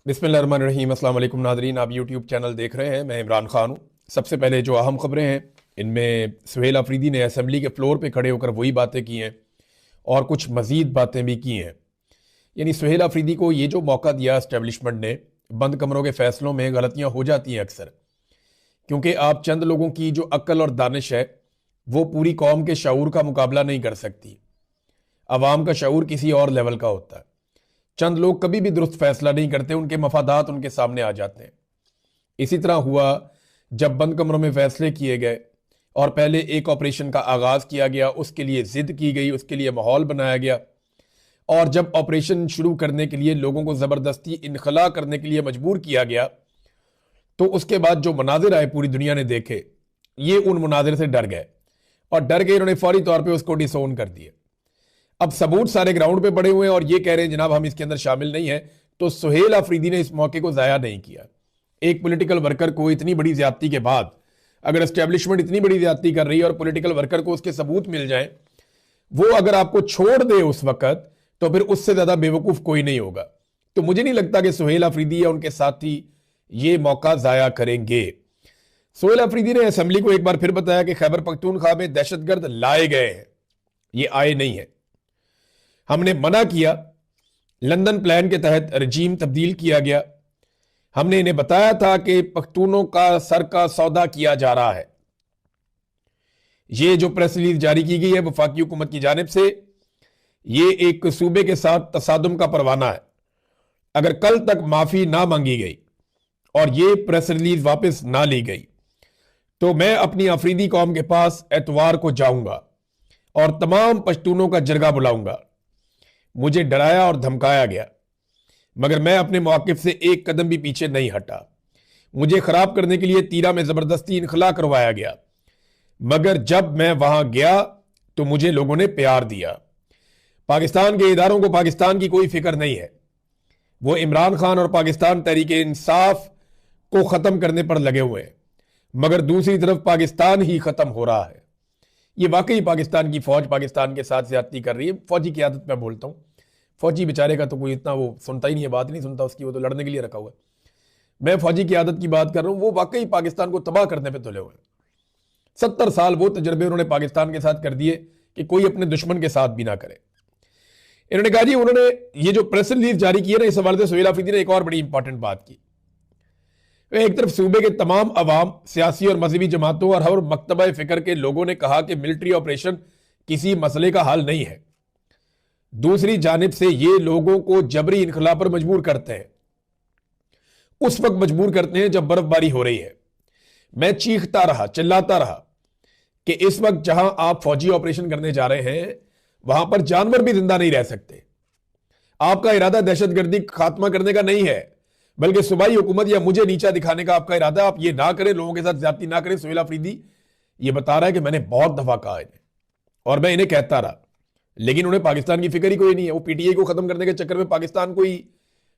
बिस्मिल्लाहिर्रहमानिर्रहीम। अस्सलाम वालेकुम नादरीन, आप यूट्यूब चैनल देख रहे हैं। मैं इमरान खान हूँ। सबसे पहले जो अहम खबरें हैं, इनमें सुहेल अफरीदी ने असम्बली के फ्लोर पे खड़े होकर वही बातें की हैं और कुछ मज़ीद बातें भी की हैं। यानी सुहेल अफरीदी को ये जो मौका दिया इस्टेब्लिशमेंट ने, बंद कमरों के फैसलों में गलतियाँ हो जाती हैं अक्सर, क्योंकि आप चंद लोगों की जो अक्ल और दानिश है वो पूरी कौम के शऊर का मुकाबला नहीं कर सकती। अवाम का शऊर किसी और लेवल का होता है। चंद लोग कभी भी दुरुस्त फैसला नहीं करते, उनके मफादात उनके सामने आ जाते हैं। इसी तरह हुआ जब बंद कमरों में फैसले किए गए और पहले एक ऑपरेशन का आगाज किया गया, उसके लिए जिद की गई, उसके लिए माहौल बनाया गया, और जब ऑपरेशन शुरू करने के लिए लोगों को जबरदस्ती इनखला करने के लिए मजबूर किया गया, तो उसके बाद जो मनाजिर आए पूरी दुनिया ने देखे, ये उन मनाजिर से डर गए और डर के इन्होंने फौरी तौर पर उसको डिसोन कर दिया। अब सबूत सारे ग्राउंड पे पड़े हुए हैं और ये कह रहे हैं जनाब हम इसके अंदर शामिल नहीं है। तो सुहेल अफरीदी ने इस मौके को जाया नहीं किया। एक पॉलिटिकल वर्कर को इतनी बड़ी ज्यादती के बाद, अगर एस्टेब्लिशमेंट इतनी बड़ी ज्यादती कर रही है और पॉलिटिकल वर्कर को उसके सबूत मिल जाए, वो अगर आपको छोड़ दे उस वक्त, तो फिर उससे ज्यादा बेवकूफ कोई नहीं होगा। तो मुझे नहीं लगता कि सुहेल अफरीदी या उनके साथी ये मौका जाया करेंगे। सुहेल अफरीदी ने असेंबली को एक बार फिर बताया कि खैबर पख्तूनख्वा में दहशतगर्द लाए गए हैं, ये आए नहीं है। हमने मना किया, लंदन प्लान के तहत रजीम तब्दील किया गया। हमने इन्हें बताया था कि पख्तूनों का सर का सौदा किया जा रहा है। ये जो प्रेस रिलीज जारी की गई है वफाकी हुकूमत की जानिब से, ये एक सूबे के साथ तसादुम का परवाना है। अगर कल तक माफी ना मांगी गई और ये प्रेस रिलीज वापस ना ली गई, तो मैं अपनी अफरीदी कौम के पास एतवार को जाऊंगा और तमाम पश्तूनों का जरगा बुलाऊंगा। मुझे डराया और धमकाया गया, मगर मैं अपने मौक़िफ़ से एक कदम भी पीछे नहीं हटा। मुझे खराब करने के लिए तीरा में जबरदस्ती इनखला करवाया गया, मगर जब मैं वहां गया तो मुझे लोगों ने प्यार दिया। पाकिस्तान के इदारों को पाकिस्तान की कोई फिक्र नहीं है। वो इमरान खान और पाकिस्तान तहरीक इंसाफ को खत्म करने पर लगे हुए हैं, मगर दूसरी तरफ पाकिस्तान ही खत्म हो रहा है। ये वाकई पाकिस्तान की फौज पाकिस्तान के साथ ज्यादती कर रही है। फौजी की आदत मैं बोलता हूँ, फौजी बेचारे का तो कोई इतना वो सुनता ही नहीं है, बात नहीं सुनता उसकी, वो तो लड़ने के लिए रखा हुआ है। मैं फौजी की आदत की बात कर रहा हूँ, वो वाकई पाकिस्तान को तबाह करने पे तुले हुए हैं। 70 साल वो तजर्बे उन्होंने पाकिस्तान के साथ कर दिए कि कोई अपने दुश्मन के साथ भी ना करे। इन्होंने कहा जी, उन्होंने ये जो प्रेस रिलीज जारी की है ना, इस हवाले से सुहेल अफरीदी ने एक और बड़ी इंपॉर्टेंट बात की। एक तरफ सूबे के तमाम अवाम, सियासी और मजहबी जमातों और हर मकतबा फिक्र के लोगों ने कहा कि मिलिट्री ऑपरेशन किसी मसले का हल नहीं है। दूसरी जानिब से ये लोगों को जबरी इनखला पर मजबूर करते हैं। उस वक्त मजबूर करते हैं जब बर्फबारी हो रही है। मैं चीखता रहा, चिल्लाता रहा कि इस वक्त जहां आप फौजी ऑपरेशन करने जा रहे हैं, वहां पर जानवर भी जिंदा नहीं रह सकते। आपका इरादा दहशतगर्दी खात्मा करने का नहीं है, बल्कि सूबाई हुकूमत या मुझे नीचा दिखाने का आपका इरादा। आप ये ना करें, लोगों के साथ ज्यादती ना करें। सुहेल अफरीदी ये बता रहा है कि मैंने बहुत दफा कहा इन्हें और मैं इन्हें कहता रहा, लेकिन उन्हें पाकिस्तान की फिक्र ही कोई नहीं है। वो पीटीआई को खत्म करने के चक्कर में पाकिस्तान को ही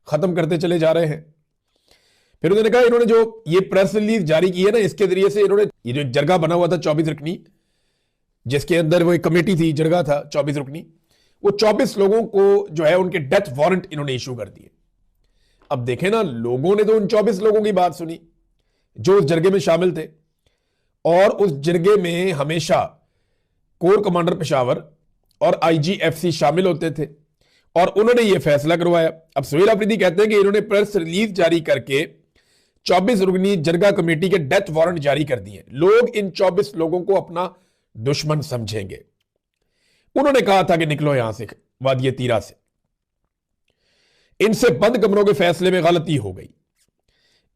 खत्म करते चले जा रहे हैं। फिर उन्होंने कहा, इन्होंने जो ये प्रेस रिलीज जारी की है ना, इसके जरिए से इन्होंने ये जो जरगा बना हुआ था 24 रुकनी, जिसके अंदर वो एक कमेटी थी, जरगा था 24 रुकनी, वो 24 लोगों को जो है उनके डेथ वारंट इन्होंने इशू कर दिए। अब देखें ना, लोगों ने तो उन 24 लोगों की बात सुनी जो उस जरगे में शामिल थे, और उस जरगे में हमेशा कोर कमांडर पेशावर और आईजीएफसी शामिल होते थे, और उन्होंने यह फैसला करवाया। अब सुहेल अफरीदी कहते हैं कि इन्होंने प्रेस रिलीज जारी करके 24 रुकनी जरगा कमेटी के डेथ वारंट जारी कर दिए। लोग इन 24 लोगों को अपना दुश्मन समझेंगे। उन्होंने कहा था कि निकलो यहां से, वादिये तीरा से। इनसे बंद कमरों के फैसले में गलती हो गई,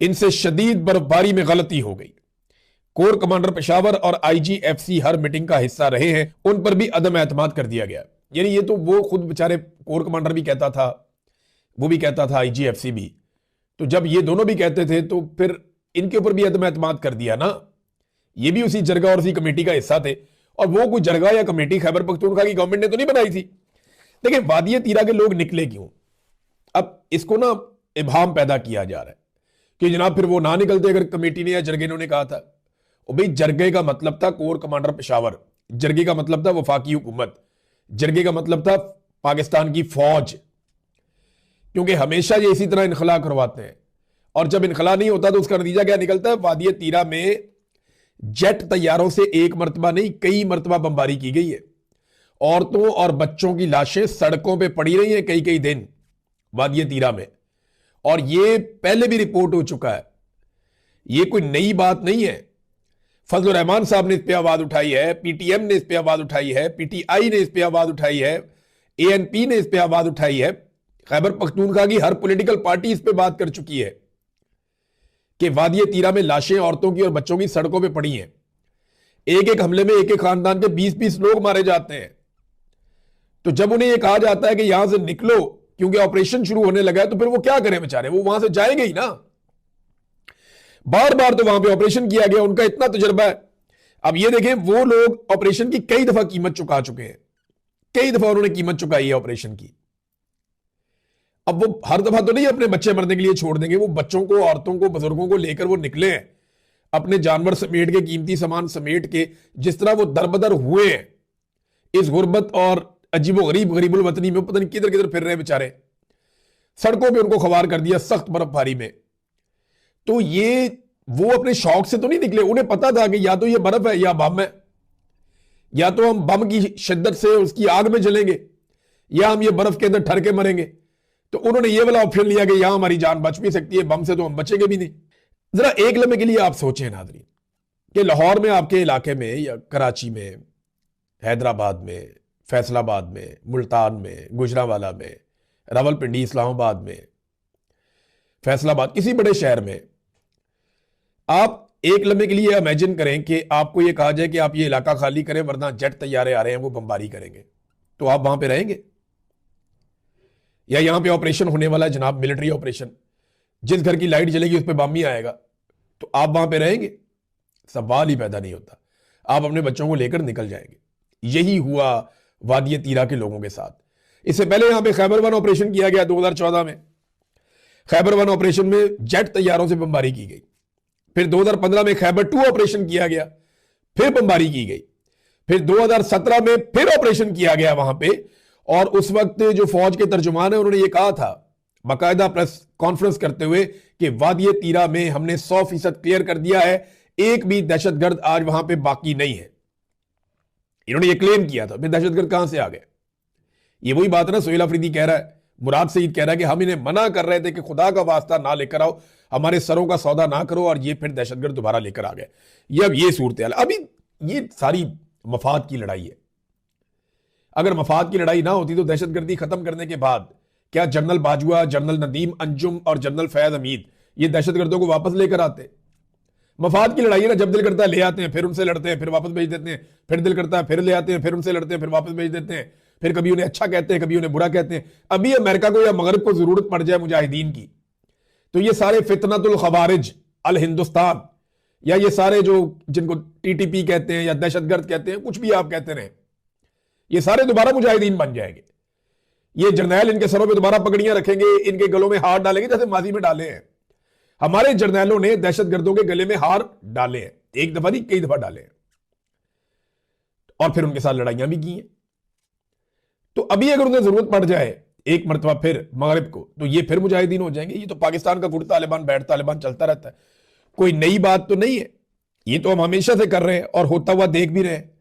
इनसे शदीद बर्फबारी में गलती हो गई। कोर कमांडर पेशावर और आईजीएफसी हर मीटिंग का हिस्सा रहे हैं, उन पर भी अदम एतमाद कर दिया गया। यानी ये तो वो खुद बेचारे कोर कमांडर भी कहता था, वो भी कहता था, आईजीएफसी भी। तो जब ये दोनों भी कहते थे तो फिर इनके ऊपर भी अदम एतमाद कर दिया ना। ये भी उसी जरगा और उसी कमेटी का हिस्सा थे, और वो कोई जरगा या कमेटी खैबर पख्तूनख्वा की गवर्नमेंट ने तो नहीं बनाई थी। देखिए, वादिये तीरा के लोग निकले क्यों? अब इसको ना इबाम पैदा किया जा रहा है कि जनाब फिर वो ना निकलते अगर कमेटी ने या जरगे ने कहा था। और भाई, जरगे का मतलब था कोर कमांडर पेशावर, जरगे का मतलब था वफाकी हुकूमत, जरगे का मतलब था पाकिस्तान की फौज। क्योंकि हमेशा ये इसी तरह इनखला करवाते हैं, और जब इनखला नहीं होता तो उसका नतीजा क्या निकलता है? वादी तीरा में जेट तैयारों से एक मरतबा नहीं, कई मरतबा बमबारी की गई है। औरतों और बच्चों की लाशें सड़कों पे पड़ी रही हैं कई कई दिन वादी तीरा में, और ये पहले भी रिपोर्ट हो चुका है। ये कोई नई बात नहीं है। फजलुर रहमान साहब ने इस पे आवाज उठाई है, पीटीएम ने इस पे आवाज उठाई है, पीटीआई ने इस पे आवाज उठाई है, एएनपी ने इस पे आवाज उठाई है, खैबर पख्तूनख्वा की हर पॉलिटिकल पार्टी इस पे बात कर चुकी है कि वादी तीरा में लाशें औरतों की और बच्चों की सड़कों पे पड़ी हैं। एक एक हमले में एक एक खानदान के 20-20 लोग मारे जाते हैं। तो जब उन्हें यह कहा जाता है कि यहां से निकलो क्योंकि ऑपरेशन शुरू होने लगा है, तो फिर वो क्या करें बेचारे? वो वहां से जाएंगे ही ना। बार बार तो वहां पे ऑपरेशन किया गया, उनका इतना तजुर्बा है। अब ये देखें, वो लोग ऑपरेशन की कई दफा कीमत चुका चुके हैं, कई दफा उन्होंने कीमत चुकाई है ऑपरेशन की। अब वो हर दफा तो नहीं अपने बच्चे मरने के लिए छोड़ देंगे। वो बच्चों को, औरतों को, बुजुर्गों को लेकर वो निकले हैं, अपने जानवर समेट के, कीमती सामान समेट के। जिस तरह वो दरबदर हुए हैं इस गुर्बत और अजीबो गरीब गरीबुल वतनी में, पता नहीं किधर किधर फिर रहे बेचारे, सड़कों पे उनको खवार कर दिया सख्त बर्फबारी में। तो ये वो अपने शौक से तो नहीं निकले, उन्हें पता था कि या तो ये बर्फ है या बम है, या तो हम बम की शिद्दत से उसकी आग में जलेंगे या हम ये बर्फ के अंदर ठर के मरेंगे। तो उन्होंने ये वाला ऑप्शन लिया कि यहां हमारी जान बच भी सकती है, बम से तो हम बचेंगे भी नहीं। जरा एक लम्हे के लिए आप सोचें नाज़रीन कि लाहौर में, आपके इलाके में, या कराची में, हैदराबाद में, फैसलाबाद में, मुल्तान में, गुजरांवाला में, रावलपिंडी, इस्लामाबाद में, फैसलाबाद, किसी बड़े शहर में आप एक लम्हे के लिए इमेजिन करें कि आपको यह कहा जाए कि आप ये इलाका खाली करें वरना जेट तैयारे आ रहे हैं वो बमबारी करेंगे, तो आप वहां पे रहेंगे? या यहां पे ऑपरेशन होने वाला है जनाब, मिलिट्री ऑपरेशन, जिस घर की लाइट जलेगी उस पर बम ही आएगा, तो आप वहां पे रहेंगे? सवाल ही पैदा नहीं होता। आप अपने बच्चों को लेकर निकल जाएंगे। यही हुआ वादी तीरा के लोगों के साथ। इससे पहले यहां पे खैबर वन ऑपरेशन किया गया 2014 में। खैबर वन ऑपरेशन में जेट तैयारों से बमबारी की गई। फिर 2015 में खैबर टू ऑपरेशन किया गया, फिर बमबारी की गई। फिर 2017 में फिर ऑपरेशन किया गया वहां पे, और उस वक्त जो फौज के तर्जुमान है उन्होंने ये कहा था बाकायदा प्रेस कॉन्फ्रेंस करते हुए कि वादी तीरा में हमने 100% क्लियर कर दिया है, एक भी दहशतगर्द आज वहां पे बाकी नहीं है। इन्होंने ये क्लेम किया था। फिर दहशतगर्द कहां से आ गए? ये वही बात ना, सुहेल अफरीदी कह रहा है, मुराद सईद कह रहा है कि हम इन्हें मना कर रहे थे कि खुदा का वास्ता ना लेकर आओ, हमारे सरों का सौदा ना करो, और ये फिर दहशतगर्द दोबारा लेकर आ गए। ये अब ये सूरत हाल। अभी ये सारी मफाद की लड़ाई है। अगर मफाद की लड़ाई ना होती तो दहशतगर्दी खत्म करने के बाद क्या जनरल बाजवा, जनरल नदीम अंजुम और जनरल फैज हमीद ये दहशतगर्दों को वापस लेकर आते? मफाद की लड़ाई है ना, जब दिल करता है ले आते हैं, फिर उनसे लड़ते हैं, फिर वापस भेज देते हैं, फिर दिल करता है फिर ले आते हैं, फिर उनसे लड़ते हैं, फिर वापस भेज देते हैं, फिर कभी उन्हें अच्छा कहते हैं, कभी उन्हें बुरा कहते हैं। अभी अमेरिका को या मगरब को जरूरत पड़ जाए मुजाहिदीन की, तो ये सारे फितनतुल खवारिज अल हिंदुस्तान, या ये सारे जो जिनको टीटीपी कहते हैं या दहशतगर्द कहते हैं, कुछ भी आप कहते रहे, ये सारे दोबारा मुजाहिदीन बन जाएंगे। ये जर्नैल इनके सरों पे दोबारा पगड़ियां रखेंगे, इनके गलों में हार डालेंगे जैसे माजी में डाले हैं। हमारे जर्नैलों ने दहशतगर्दों के गले में हार डाले हैं, एक दफा नहीं कई दफा डाले हैं, और फिर उनके साथ लड़ाइयां भी की हैं। तो अभी अगर उन्हें जरूरत पड़ जाए एक मरतबा फिर मगरिब को, तो ये फिर मुजाहिदीन हो जाएंगे। ये तो पाकिस्तान का गुड़ तालिबान बैठ तालिबान चलता रहता है, कोई नई बात तो नहीं है। ये तो हम हमेशा से कर रहे हैं और होता हुआ देख भी रहे हैं।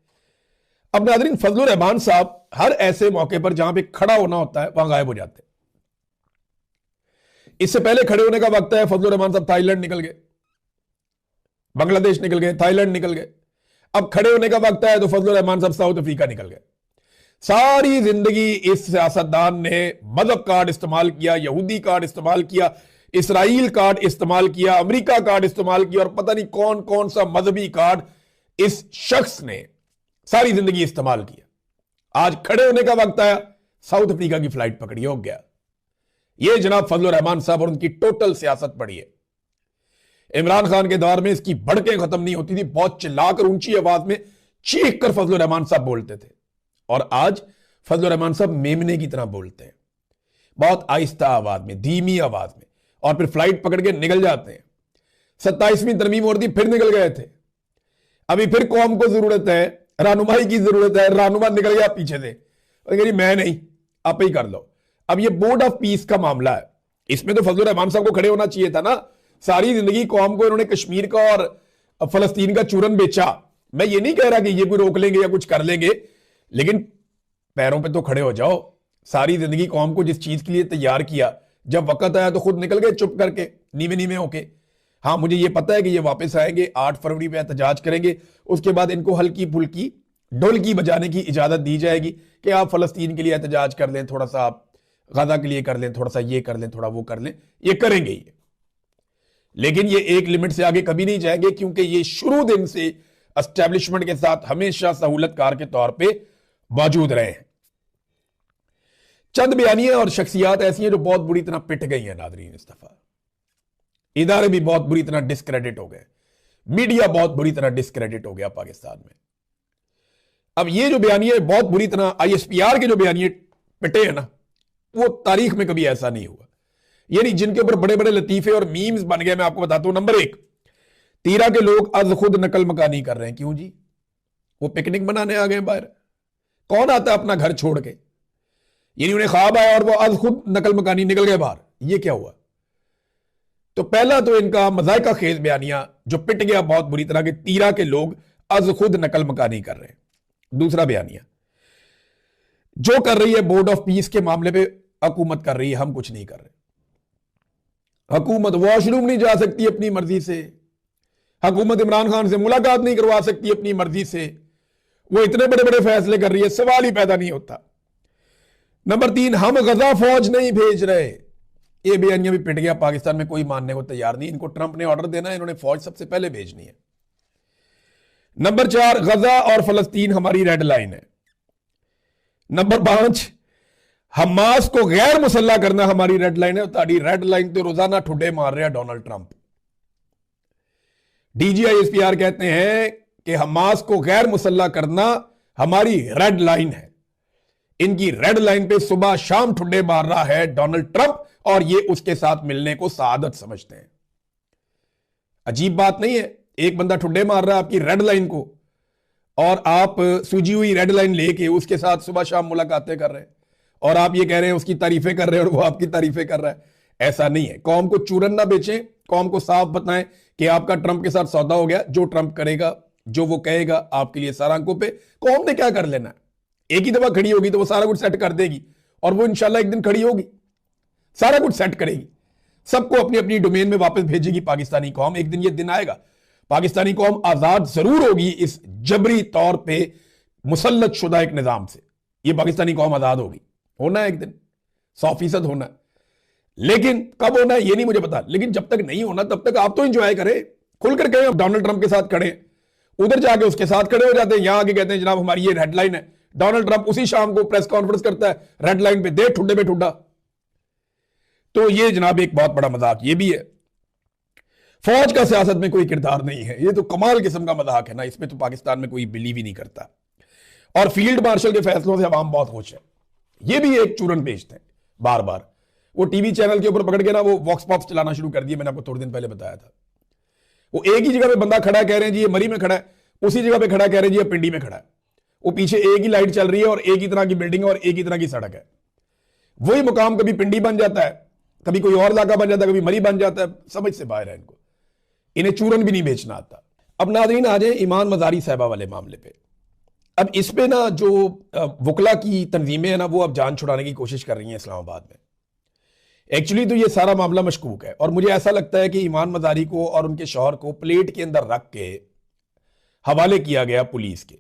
अब नाज़रीन, फजलुर रहमान साहब हर ऐसे मौके पर जहां पे खड़ा होना होता है वहां गायब हो जाते हैं। इससे पहले खड़े होने का वक्त है, फजलुर रहमान साहब थाईलैंड निकल गए, बांग्लादेश निकल गए, थाईलैंड निकल गए। अब खड़े होने का वक्त है तो फजलुर रहमान साहब साउथ अफ्रीका निकल गए। सारी जिंदगी इस सियासतदान ने मजहब कार्ड इस्तेमाल किया, यहूदी कार्ड इस्तेमाल किया, इसराइल कार्ड इस्तेमाल किया, अमेरिका कार्ड इस्तेमाल किया, और पता नहीं कौन कौन सा मजहबी कार्ड इस शख्स ने सारी जिंदगी इस्तेमाल किया। आज खड़े होने का वक्त आया, साउथ अफ्रीका की फ्लाइट पकड़ी, हो गया। ये जनाब फजलुर रहमान साहब और उनकी टोटल सियासत पड़ी है। इमरान खान के दौर में इसकी भड़कें खत्म नहीं होती थी, बहुत चिल्लाकर ऊंची आवाज में चीख कर फजलुर रहमान साहब बोलते थे, और आज फजलुर रहमान साहब मेमने की तरह बोलते हैं, बहुत आहिस्ता आवाज में, धीमी आवाज में, और फिर फ्लाइट पकड़ के निकल जाते हैं। 27वीं तरमीम और दी, फिर निकल गए थे। अभी फिर कौम को जरूरत है, रहनुमाई की जरूरत है, रहनुमा निकल गया पीछे से, मैं नहीं, आप ही कर लो। अब ये बोर्ड ऑफ पीस का मामला है, इसमें तो फजलुर रहमान साहब को खड़े होना चाहिए था ना। सारी जिंदगी कौम को इन्होंने कश्मीर का और फलस्तीन का चूरन बेचा। मैं ये नहीं कह रहा कि ये कोई रोक लेंगे या कुछ कर लेंगे, लेकिन पैरों पे तो खड़े हो जाओ। सारी जिंदगी कौम को जिस चीज के लिए तैयार किया, जब वक्त आया तो खुद निकल गए चुप करके, नीवे नीवे होके। हाँ, मुझे ये पता है कि ये वापस आएंगे, 8 फरवरी पे एहतजाज करेंगे, उसके बाद इनको हल्की फुल्की ढोलकी बजाने की इजाजत दी जाएगी कि आप फलस्तीन के लिए एहतजाज कर लें, थोड़ा सा आप गजा के लिए कर लें, थोड़ा सा ये कर लें, थोड़ा वो कर लें। ये करेंगे ये, लेकिन ये एक लिमिट से आगे कभी नहीं जाएंगे, क्योंकि ये शुरू दिन से एस्टेब्लिशमेंट के साथ हमेशा सहूलतकार के तौर पे मौजूद रहे हैं। चंद बयानियां और शख्सियात ऐसी हैं जो बहुत बुरी तरह पिट गई हैं नादरीन इस दफा। इदारे भी बहुत बुरी तरह डिस्क्रेडिट हो गए, मीडिया बहुत बुरी तरह डिस्क्रेडिट हो गया पाकिस्तान में। अब ये जो बयानियां बहुत बुरी तरह ISPR के जो बयानियां पिटे हैं ना, वो तारीख में कभी ऐसा नहीं हुआ। यानी जिनके ऊपर बड़े बड़े लतीफे और मीम्स बन गए, मैं आपको बताता हूं। नंबर 1, तीरा के लोग आज खुद नकल मकानी कर रहे हैं। क्यों जी? वो पिकनिक बनाने आ गए बाहर। कौन आता है अपना घर छोड़ के? यानी उन्हें ख्वाब आया और वो आज खुद नकल मकानी निकल गए बाहर। ये क्या हुआ? तो पहला तो इनका मजायका खेज बयानिया जो पिट गया बहुत बुरी तरह के, तीरा के लोग आज खुद नकल मकानी कर रहे हैं। दूसरा बयानिया जो कर रही है बोर्ड ऑफ पीस के मामले पे, हुकूमत कर रही है, हम कुछ नहीं कर रहे। हुकूमत वॉशरूम नहीं जा सकती अपनी मर्जी से, हुकूमत इमरान खान से मुलाकात नहीं करवा सकती अपनी मर्जी से, वो इतने बड़े बड़े फैसले कर रही है, सवाल ही पैदा नहीं होता। नंबर 3, हम गजा फौज नहीं भेज रहे। ये बयानिया भी पिट गया, पाकिस्तान में कोई मानने को तैयार नहीं। इनको ट्रंप ने ऑर्डर देना है, इन्होंने फौज सबसे पहले भेजनी है। नंबर 4, गजा और फलस्तीन हमारी रेड लाइन है। नंबर 5, हमास को गैर मुसल्ला करना हमारी रेड लाइन है। ताड़ी रेड लाइन तो रोजाना ठुड्डे मार रहे हैं डोनाल्ड ट्रंप। DG ISPR कहते हैं कि हमास को गैर मुसल्ला करना हमारी रेड लाइन है। इनकी रेड लाइन पे सुबह शाम ठुड्डे मार रहा है डोनाल्ड ट्रंप, और ये उसके साथ मिलने को सादत समझते हैं। अजीब बात नहीं है, एक बंदा ठुड्डे मार रहा है आपकी रेड लाइन को, और आप सूजी हुई रेड लाइन लेके उसके साथ सुबह शाम मुलाकातें कर रहे हैं, और आप ये कह रहे हैं उसकी तारीफें कर रहे हैं और वो आपकी तारीफें कर रहा है। ऐसा नहीं है। कौम को चूरन ना बेचें, कौम को साफ बताएं कि आपका ट्रंप के साथ सौदा हो गया, जो ट्रंप करेगा, जो वो कहेगा, आपके लिए सारा आंखों पे। कौम ने क्या कर लेना है? एक ही दफा खड़ी होगी तो वो सारा कुछ सेट कर देगी, और वो इंशाल्लाह एक दिन खड़ी होगी, सारा कुछ सेट करेगी, सबको अपनी अपनी डोमेन में वापस भेजेगी पाकिस्तानी कौम। एक दिन ये दिन आएगा, पाकिस्तानी कौम आजाद जरूर होगी इस जबरी तौर पे मुसल्लत शुदा एक निजाम से। ये पाकिस्तानी कौम आजाद होगी, होना है एक दिन, 100% होना है। लेकिन कब होना है ये नहीं मुझे पता, लेकिन जब तक नहीं होना तब तक आप तो एंजॉय करें, खुलकर कहें डोनाल्ड ट्रंप के साथ खड़े। उधर जाके उसके साथ खड़े हो जाते हैं, यहां आके कहते हैं जनाब हमारी ये हेडलाइन है। डोनाल्ड ट्रंप उसी शाम को प्रेस कॉन्फ्रेंस करता है, रेड लाइन पे दे ठुड्डे पे ठुड्डा। तो ये जनाब एक बहुत बड़ा मजाक ये भी है। फौज का सियासत में कोई किरदार नहीं है, ये तो कमाल किस्म का मजाक है ना, इसमें तो पाकिस्तान में कोई बिलीव ही नहीं करता। और फील्ड मार्शल के फैसलों से अवाम बहुत खुश है। ये भी एक चूरन बेचते हैं बार बार। वो टीवी चैनल के ऊपर पकड़ के ना वो वॉक्स पॉप्स चलाना शुरू कर दिए, मैंने आपको थोड़े दिन पहले बताया था। वो एक ही जगह पे बंदा खड़ा है, कह रहे हैं जी ये मरी में खड़ा है, उसी जगह पे खड़ा कह रहे हैं जी ये पिंडी में खड़ा है। वो पीछे एक ही लाइट चल रही है और एक ही तरह की बिल्डिंग है और एक ही तरह की सड़क है। वही मुकाम कभी पिंडी बन जाता है, कभी कोई और इलाका बन जाता है, कभी मरी बन जाता है। समझ से बाहर है इनको, इन्हें चूरन भी नहीं बेचना आता। अब नाज़रीन आ जाए ईमान मज़ारी साहिबा वाले मामले पे। अब इस पे ना जो वकला की तंजीमें हैं ना, वो अब जान छुड़ाने की कोशिश कर रही हैं इस्लामाबाद में। एक्चुअली तो ये सारा मामला मशकूक है, और मुझे ऐसा लगता है कि ईमान मज़ारी को और उनके शौहर को प्लेट के अंदर रख के हवाले किया गया पुलिस के,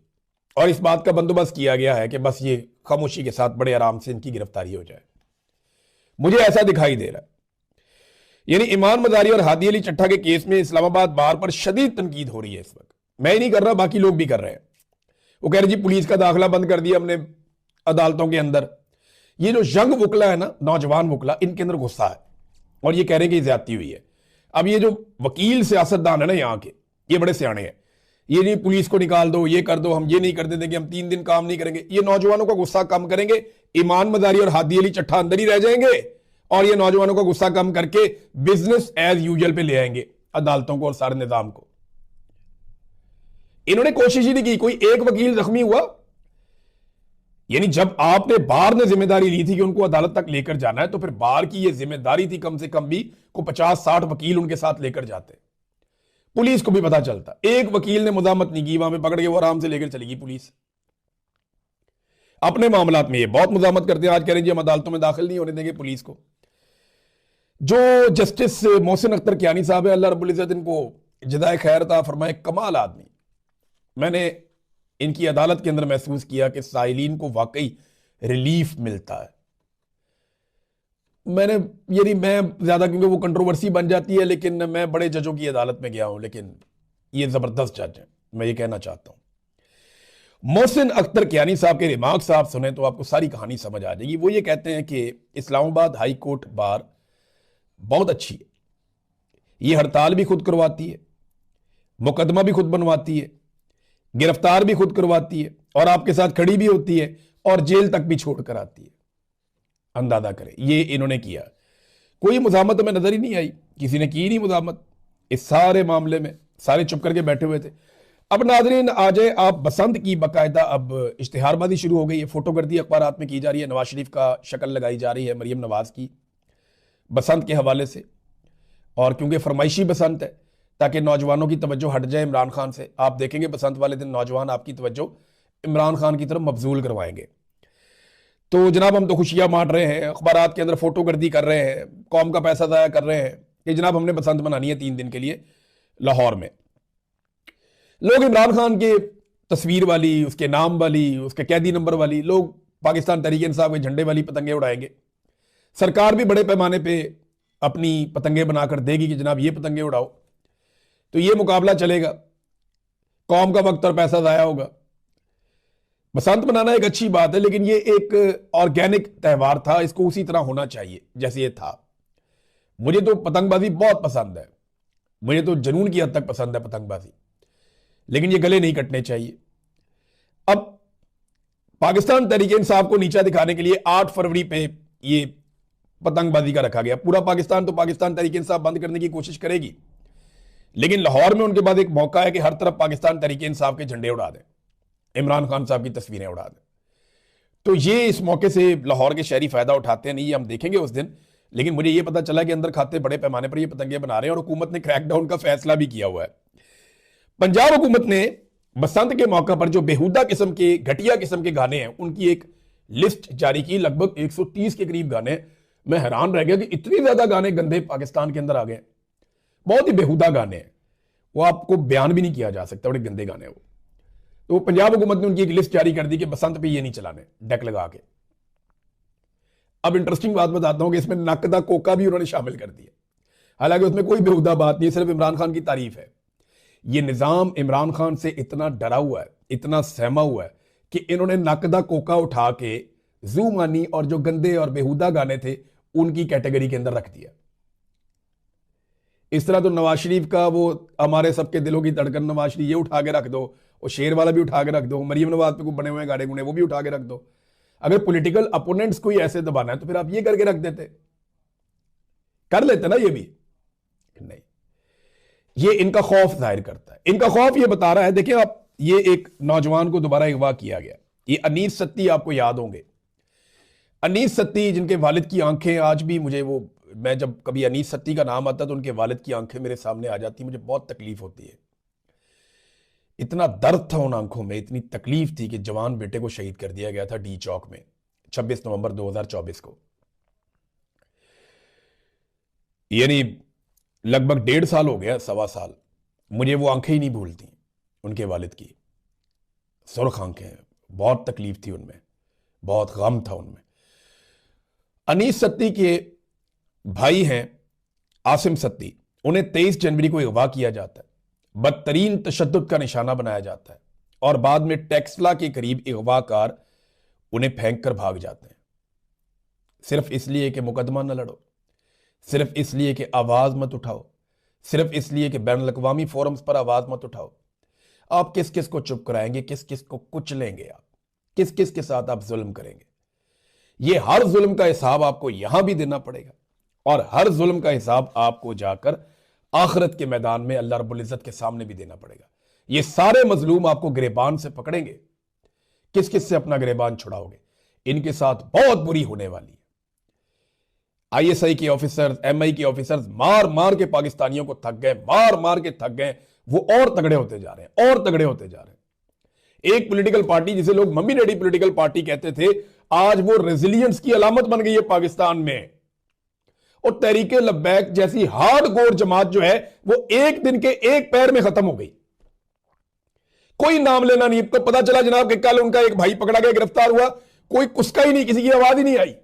और इस बात का बंदोबस्त किया गया है कि बस ये खामोशी के साथ बड़े आराम से इनकी गिरफ्तारी हो जाए। मुझे ऐसा दिखाई दे रहा है। यानी ईमान मज़ारी और हादी अली चट्टा के केस में इस्लामाबाद बार पर शदीद तनकीद हो रही है इस वक्त। मैं ही नहीं कर रहा, बाकी लोग भी कर रहे हैं। वो कह रहे जी पुलिस का दाखिला बंद कर दिया हमने अदालतों के अंदर। ये जो यंग वकला है ना, नौजवान वकला, इनके अंदर गुस्सा है और ये कह रहे हैं कि ज्यादती हुई है। अब ये जो वकील सियासतदान है ना यहाँ के, ये बड़े सियाणे हैं। ये नहीं पुलिस को निकाल दो, ये कर दो, हम ये नहीं कर देते कि हम 3 दिन काम नहीं करेंगे। ये नौजवानों का गुस्सा कम करेंगे, ईमान मज़ारी और हादी अली चट्टा अंदर ही रह जाएंगे, और ये नौजवानों का गुस्सा कम करके बिजनेस एज यूजुअल पे ले आएंगे अदालतों को और सारे निजाम को। इन्होंने कोशिश ही नहीं की। कोई एक वकील जख्मी हुआ, यानी जब आपने बार ने जिम्मेदारी ली थी कि उनको अदालत तक लेकर जाना है, तो फिर बार की यह जिम्मेदारी थी कम से कम भी को 50-60 वकील उनके साथ लेकर जाते। पुलिस को भी पता चलता, एक वकील ने मुजामत नहीं की, वहां पे पकड़ के वो आराम से लेकर चलेगी पुलिस। अपने मामलात में ये बहुत मुजामत करते हैं, आज कह रहे हैं हम अदालतों में दाखिल नहीं होने देंगे पुलिस को। जो जस्टिस मोहसिन अख्तर कियानी साहब है, अल्लाह रब्बुल इज्जत इनको जज़ाए खैर अता फरमाए, कमाल आदमी। मैंने इनकी अदालत के अंदर महसूस किया कि साइलीन को वाकई रिलीफ मिलता है। मैं ज्यादा, क्योंकि वो कंट्रोवर्सी बन जाती है, लेकिन मैं बड़े जजों की अदालत में गया हूं, लेकिन ये जबरदस्त जज है, मैं ये कहना चाहता हूं। मोहसिन अख्तर कियानी साहब के रिमार्क्स आप सुने तो आपको सारी कहानी समझ आ जाएगी। वो ये कहते हैं कि इस्लामाबाद हाई कोर्ट बार बहुत अच्छी है, ये हड़ताल भी खुद करवाती है, मुकदमा भी खुद बनवाती है, गिरफ्तार भी खुद करवाती है, और आपके साथ खड़ी भी होती है, और जेल तक भी छोड़ कर आती है। अंदाजा करें ये इन्होंने किया। कोई मुजामत में नजर ही नहीं आई, किसी ने की नहीं मुजामत इस सारे मामले में, सारे चुप करके बैठे हुए थे। अब नाजरीन आ जाए आप, बसंत की बाकायदा अब इश्तिहारबाजी शुरू हो गई है, फोटोगर्दी अखबारात में की जा रही है, नवाज शरीफ का शक्ल लगाई जा रही है मरियम नवाज की बसंत के हवाले से। और क्योंकि फरमाइशी बसंत है, ताकि नौजवानों की तवज्जो हट जाए इमरान खान से, आप देखेंगे बसंत वाले दिन नौजवान आपकी तवज्जो इमरान खान की तरफ मबजूल करवाएंगे। तो जनाब हम तो खुशियां बांट रहे हैं, अखबारात के अंदर फोटोगर्दी कर रहे हैं, कौम का पैसा ज़ाया कर रहे हैं कि जनाब हमने बसंत मनानी है 3 दिन के लिए लाहौर में। लोग इमरान खान के तस्वीर वाली, उसके नाम वाली, उसके कैदी नंबर वाली, लोग पाकिस्तान तहरीक इंसाफ के झंडे वाली पतंगे उड़ाएंगे। सरकार भी बड़े पैमाने पे अपनी पतंगे बनाकर देगी कि जनाब ये पतंगे उड़ाओ, तो ये मुकाबला चलेगा, कौम का वक्त और पैसा ज़ाया होगा। बसंत मनाना एक अच्छी बात है, लेकिन ये एक ऑर्गेनिक त्यौहार था, इसको उसी तरह होना चाहिए जैसे ये था। मुझे तो पतंगबाजी बहुत पसंद है, मुझे तो जुनून की हद तक पसंद है पतंगबाजी, लेकिन ये गले नहीं कटने चाहिए। अब पाकिस्तान तहरीक इंसाफ को नीचा दिखाने के लिए 8 फरवरी पे ये पतंगबाजी का रखा गया। पूरा पाकिस्तान तो पाकिस्तान तहरीक इंसाफ बंद करने की कोशिश करेगी, लेकिन लाहौर में उनके बाद एक मौका है कि हर तरफ पाकिस्तान तहरीक इंसाफ के झंडे उड़ा दें, इमरान खान साहब की तस्वीरें उड़ा दें। तो ये इस मौके से लाहौर के शहरी फायदा उठाते हैं, नहीं ये हम देखेंगे उस दिन। लेकिन मुझे ये पता चला कि अंदर खाते बड़े पैमाने पर ये पतंगे बना रहे हैं, और हुकूमत ने क्रैकडाउन का फैसला भी किया हुआ है। पंजाब हुकूमत ने बसंत के मौके पर जो बेहुदा किस्म के, घटिया किस्म के गाने हैं, उनकी एक लिस्ट जारी की, लगभग 130 के करीब गाने। मैं हैरान रह गया कि इतनी ज्यादा गाने गंदे पाकिस्तान के अंदर आ गए, बहुत ही बेहुदा गाने हैं, वो आपको बयान भी नहीं किया जा सकता, बड़े गंदे गाने वो। तो पंजाब हुकूमत ने उनकी एक लिस्ट जारी कर दी कि बसंत पे ये नहीं चलाने, डेक लगा के। अब इंटरेस्टिंग बात बताता हूं कि इसमें नकदा कोका भी उन्होंने शामिल कर दिया, हालांकि उसमें कोई बेहुदा बात नहीं, सिर्फ इमरान खान की तारीफ है। ये निजाम इमरान खान से इतना डरा हुआ है, इतना सहमा हुआ है कि इन्होंने नकदा कोका उठा के जू मानी और जो गंदे और बेहुदा गाने थे उनकी कैटेगरी के अंदर रख दिया। इस तरह तो नवाज शरीफ का वो हमारे सबके दिलों की धड़कन नवाज शरीफ, ये उठा के रख दो, और शेर वाला भी उठा के रख दो, मरियम नवाज पे को बने हुए गाड़े गुने वो भी उठा के रख दो। अगर पॉलिटिकल अपोनेंट्स को ही ऐसे दबाना है तो फिर आप ये करके रख देते, कर लेते ना, ये भी नहीं। ये इनका खौफ जाहिर करता है, इनका खौफ ये बता रहा है। देखिए आप, ये एक नौजवान को दोबारा अगवा किया गया, ये अनीस सत्ती, आपको याद होंगे अनीस सत्ती, जिनके वालिद की आंखें आज भी मुझे, वो मैं जब कभी अनीस सत्ती का नाम आता तो उनके वालिद की आंखें मेरे सामने आ जाती, मुझे बहुत तकलीफ होती है। इतना दर्द था उन आंखों में, इतनी तकलीफ थी कि जवान बेटे को शहीद कर दिया गया था डी चौक में 26 नवंबर 2024 को। यानी लगभग 1.5 साल हो गया, 1.25 साल, मुझे वो आंखें ही नहीं भूलती उनके वालिद की, सुर्ख आंखें, बहुत तकलीफ थी उनमें, बहुत गम था उनमें। अनीस सत्ती के भाई हैं आसिम सत्ती, उन्हें 23 जनवरी को अगवा किया जाता है, बदतरीन तशद्दुद का निशाना बनाया जाता है, और बाद में टेक्सला के करीब अगवाकार उन्हें फेंक कर भाग जाते हैं, सिर्फ इसलिए कि मुकदमा न लड़ो, सिर्फ इसलिए कि आवाज मत उठाओ, सिर्फ इसलिए कि बैनुल अक़वामी फोरम्स पर आवाज मत उठाओ। आप किस किस को चुप कराएंगे, किस किस को कुचलेंगे, आप किस किस के साथ आप जुल्म करेंगे। ये हर जुल्म का हिसाब आपको यहां भी देना पड़ेगा, और हर जुल्म का हिसाब आपको जाकर आखिरत के मैदान में अल्लाह रब्बुल इज्जत के सामने भी देना पड़ेगा। ये सारे मजलूम आपको गिरबान से पकड़ेंगे किस किस से अपना गिरेबान छुड़ाओगे? इनके साथ बहुत बुरी होने वाली है। आईएसआई के ऑफिसर्स, एमआई के ऑफिसर्स मार मार के पाकिस्तानियों को थक गए, मार मार के थक गए। वो और तगड़े होते जा रहे हैं, और तगड़े होते जा रहे हैं। एक पॉलिटिकल पार्टी जिसे लोग मम्मी डैडी पॉलिटिकल पार्टी कहते थे, आज वो रेजिलियंस की अलामत बन गई है पाकिस्तान में। और तहरीके लब्बैक जैसी हार्डकोर जमात जो है वो एक दिन के एक पैर में खत्म हो गई। कोई नाम लेना नहीं। तो पता चला जनाब कि कल उनका एक भाई पकड़ा गया, गिरफ्तार हुआ, कोई कुसका ही नहीं, किसी की आवाज ही नहीं आई।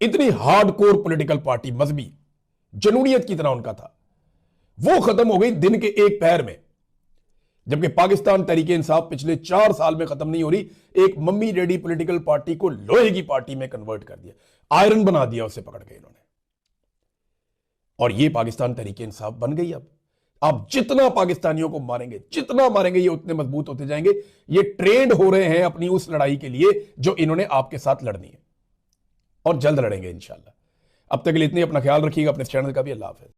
इतनी हार्डकोर पॉलिटिकल पार्टी, मजहबी जनूनियत की तरह उनका था, वो खत्म हो गई दिन के एक पैर में। जबकि पाकिस्तान तहरीके इंसाफ पिछले 4 साल में खत्म नहीं हो रही। एक मम्मी डैडी पॉलिटिकल पार्टी को लोहे की पार्टी में कन्वर्ट कर दिया, आयरन बना दिया उसे पकड़ के इन्होंने। और ये पाकिस्तान तहरीके इंसाफ बन गई। अब आप जितना पाकिस्तानियों को मारेंगे, जितना मारेंगे, ये उतने मजबूत होते जाएंगे। ये ट्रेंड हो रहे हैं अपनी उस लड़ाई के लिए जो इन्होंने आपके साथ लड़नी है, और जल्द लड़ेंगे इंशाल्लाह। अब तक के लिए इतनी, अपना ख्याल रखिएगा, अपने चैनल का भी। अल्लाह हाफ़िज़।